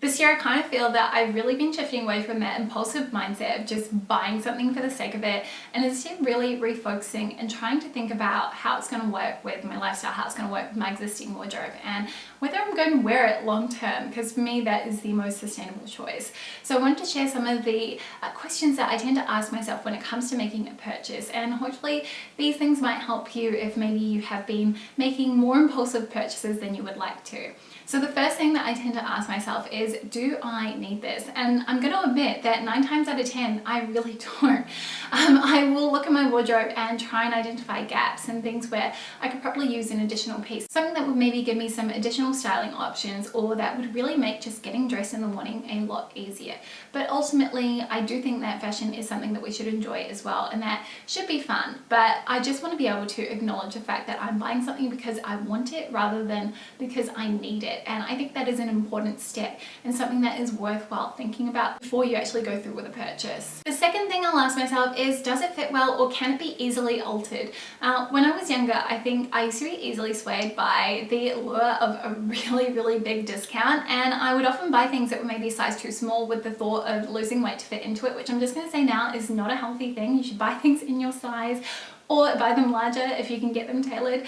This year I kind of feel that I've really been shifting away from that impulsive mindset of just buying something for the sake of it, and instead really refocusing and trying to think about how it's going to work with my lifestyle, how it's going to work with my existing wardrobe, and whether I'm going to wear it long term, because for me that is the most sustainable choice. So I wanted to share some of the questions that I tend to ask myself when it comes to making a purchase, and hopefully these things might help you if maybe you have been making more impulsive purchases than you would like to. So the first thing that I tend to ask myself is, do I need this? And I'm going to admit that 9 times out of 10, I really don't. I will look at my wardrobe and try and identify gaps and things where I could probably use an additional piece. Something that would maybe give me some additional styling options, or that would really make just getting dressed in the morning a lot easier. But ultimately, I do think that fashion is something that we should enjoy as well, and that should be fun. But I just want to be able to acknowledge the fact that I'm buying something because I want it rather than because I need it. And I think that is an important step and something that is worthwhile thinking about before you actually go through with a purchase. The second thing I'll ask myself is, does it fit well, or can it be easily altered? When I was younger, I think I used to be easily swayed by the lure of a really big discount, and I would often buy things that were maybe a size too small with the thought of losing weight to fit into it, which I'm just going to say now is not a healthy thing. You should buy things in your size, or buy them larger if you can get them tailored.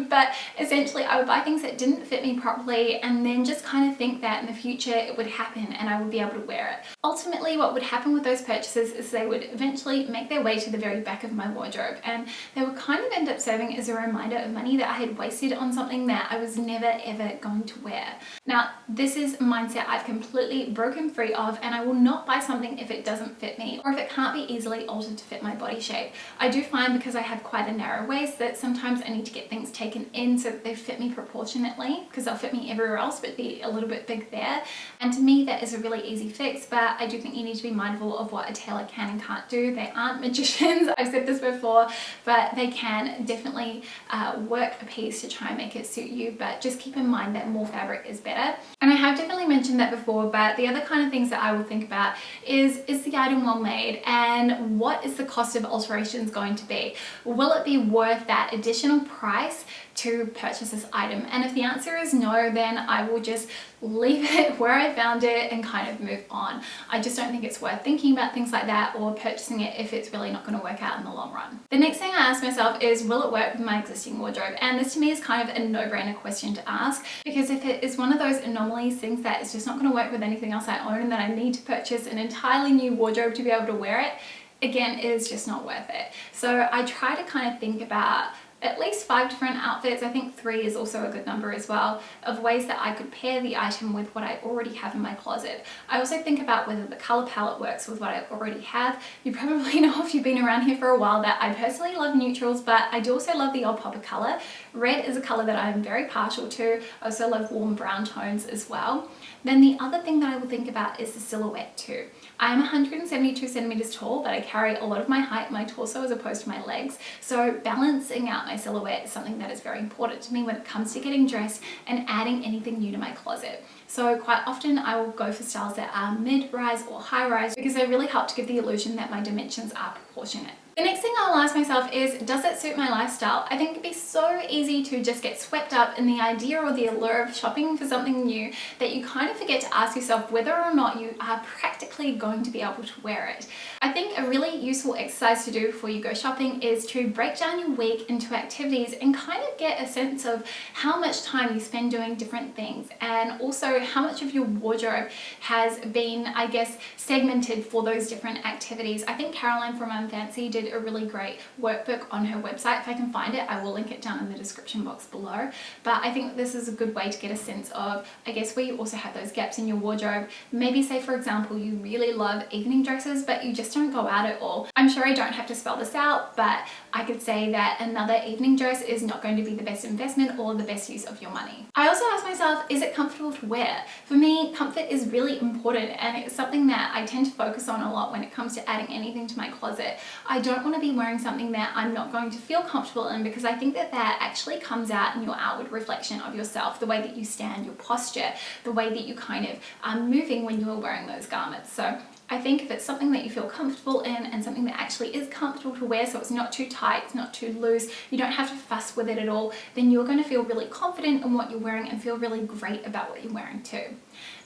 But essentially I would buy things that didn't fit me properly, and then just kind of think that in the future it would happen and I would be able to wear it. Ultimately, what would happen with those purchases is they would eventually make their way to the very back of my wardrobe, and they would kind of end up serving as a reminder of money that I had wasted on something that I was never ever going to wear. Now, this is a mindset I've completely broken free of, and I will not buy something if it doesn't fit me, or if it can't be easily altered to fit my body shape. I do find, because I have quite a narrow waist, that sometimes I need to get things taken in so that they fit me proportionately, because they'll fit me everywhere else but be a little bit big there. And to me that is a really easy fix, but I do think you need to be mindful of what a tailor can and can't do. They aren't magicians, I've said this before, but they can definitely work a piece to try and make it suit you, but just keep in mind that more fabric is better. And I have definitely mentioned that before, but the other kind of things that I will think about is the item well made, and what is the cost of alterations going to be? Will it be worth that additional price to purchase this item? And if the answer is no, then I will just leave it where I found it and kind of move on. I just don't think it's worth thinking about things like that or purchasing it if it's really not going to work out in the long run. The next thing I ask myself is, will it work with my existing wardrobe? And this to me is kind of a no-brainer question to ask, because if it is one of those anomalies, things that is just not going to work with anything else I own, and that I need to purchase an entirely new wardrobe to be able to wear it, again, it is just not worth it. So I try to kind of think about at least 5 different outfits. I think 3 is also a good number as well, of ways that I could pair the item with what I already have in my closet. I also think about whether the color palette works with what I already have. You probably know, if you've been around here for a while, that I personally love neutrals, but I do also love the odd pop of color. Red is a color that I'm very partial to. I also love warm brown tones as well. Then the other thing that I will think about is the silhouette too. I am 172 centimeters tall, but I carry a lot of my height in my torso as opposed to my legs. So balancing out my silhouette is something that is very important to me when it comes to getting dressed and adding anything new to my closet. So quite often I will go for styles that are mid-rise or high-rise, because they really help to give the illusion that my dimensions are proportionate. The next thing I'll ask myself is, does it suit my lifestyle? I think it'd be so easy to just get swept up in the idea or the allure of shopping for something new that you kind of forget to ask yourself whether or not you are practically going to be able to wear it. I think a really useful exercise to do before you go shopping is to break down your week into activities and kind of get a sense of how much time you spend doing different things, and also how much of your wardrobe has been, I guess, segmented for those different activities. I think Caroline from Fancy did a really great workbook on her website. If I can find it, I will link it down in the description box below. But I think this is a good way to get a sense of, I guess, where you also have those gaps in your wardrobe. Maybe say, for example, you really love evening dresses, but you just don't go out at all. I'm sure I don't have to spell this out, but I could say that another evening dress is not going to be the best investment or the best use of your money. I also ask myself, is it comfortable to wear? For me, comfort is really important, and it's something that I tend to focus on a lot when it comes to adding anything to my closet. I don't want to be wearing something that I'm not going to feel comfortable in, because I think that that actually comes out in your outward reflection of yourself, the way that you stand, your posture, the way that you kind of are moving when you're wearing those garments. So I think if it's something that you feel comfortable in and something that actually is comfortable to wear, so it's not too tight, it's not too loose, you don't have to fuss with it at all, then you're going to feel really confident in what you're wearing and feel really great about what you're wearing too.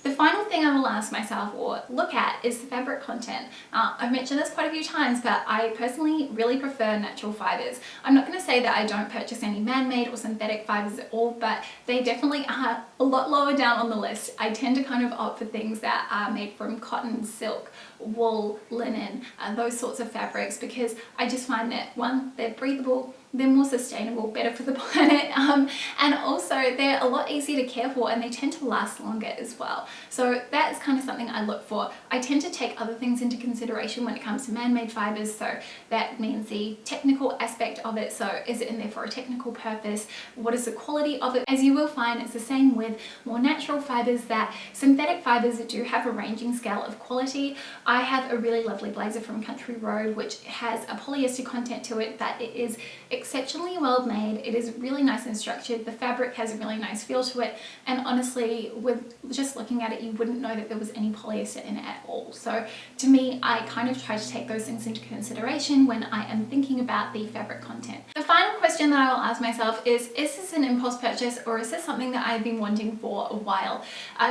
The final thing I will ask myself or look at is the fabric content. I've mentioned this quite a few times, but I personally really prefer natural fibres. I'm not going to say that I don't purchase any man-made or synthetic fibres at all, but they definitely are a lot lower down on the list. I tend to kind of opt for things that are made from cotton, silk, wool, linen, those sorts of fabrics, because I just find that, one, they're breathable, they're more sustainable, better for the planet, and also they're a lot easier to care for, and they tend to last longer as well. So that's kind of something I look for. I tend to take other things into consideration when it comes to man-made fibres, so that means the technical aspect of it. So is it in there for a technical purpose? What is the quality of it? As you will find, it's the same with more natural fibres, that synthetic fibres do have a ranging scale of quality. I have a really lovely blazer from Country Road which has a polyester content to it, but it is exceptionally well made. It is really nice and structured. The fabric has a really nice feel to it, and honestly, with just looking at it, you wouldn't know that there was any polyester in it at all. So to me, I kind of try to take those things into consideration when I am thinking about the fabric content. The final question that I will ask myself is this an impulse purchase, or is this something that I've been wanting for a while?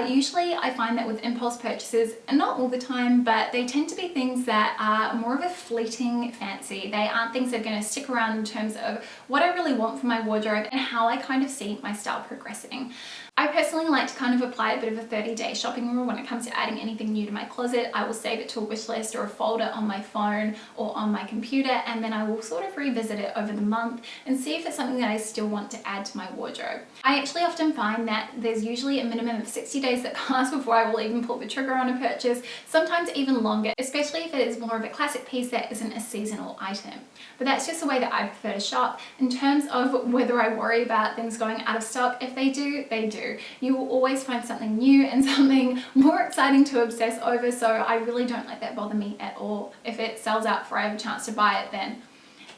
Usually I find that with impulse purchases, and not all the time, but they tend to be things that are more of a fleeting fancy. They aren't things that are going to stick around in terms of what I really want for my wardrobe and how I kind of see my style progressing. I personally like to kind of apply a bit of a 30-day shopping rule when it comes to adding anything new to my closet. I will save it to a wish list or a folder on my phone or on my computer, and then I will sort of revisit it over the month and see if it's something that I still want to add to my wardrobe. I actually often find that there's usually a minimum of 60 days that pass before I will even pull the trigger on a purchase, sometimes even longer, especially if it is more of a classic piece that isn't a seasonal item. But that's just the way that I prefer to shop. In terms of whether I worry about things going out of stock, if they do, they do. You will always find something new and something more exciting to obsess over, so I really don't let that bother me at all. If it sells out before I have a chance to buy it, then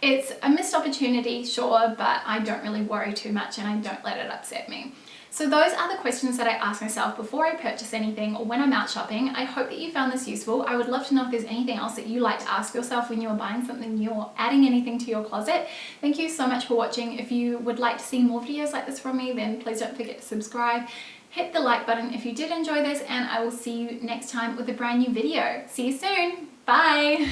it's a missed opportunity, sure, but I don't really worry too much and I don't let it upset me. So those are the questions that I ask myself before I purchase anything or when I'm out shopping. I hope that you found this useful. I would love to know if there's anything else that you like to ask yourself when you're buying something new or adding anything to your closet. Thank you so much for watching. If you would like to see more videos like this from me, then please don't forget to subscribe. Hit the like button if you did enjoy this, and I will see you next time with a brand new video. See you soon. Bye.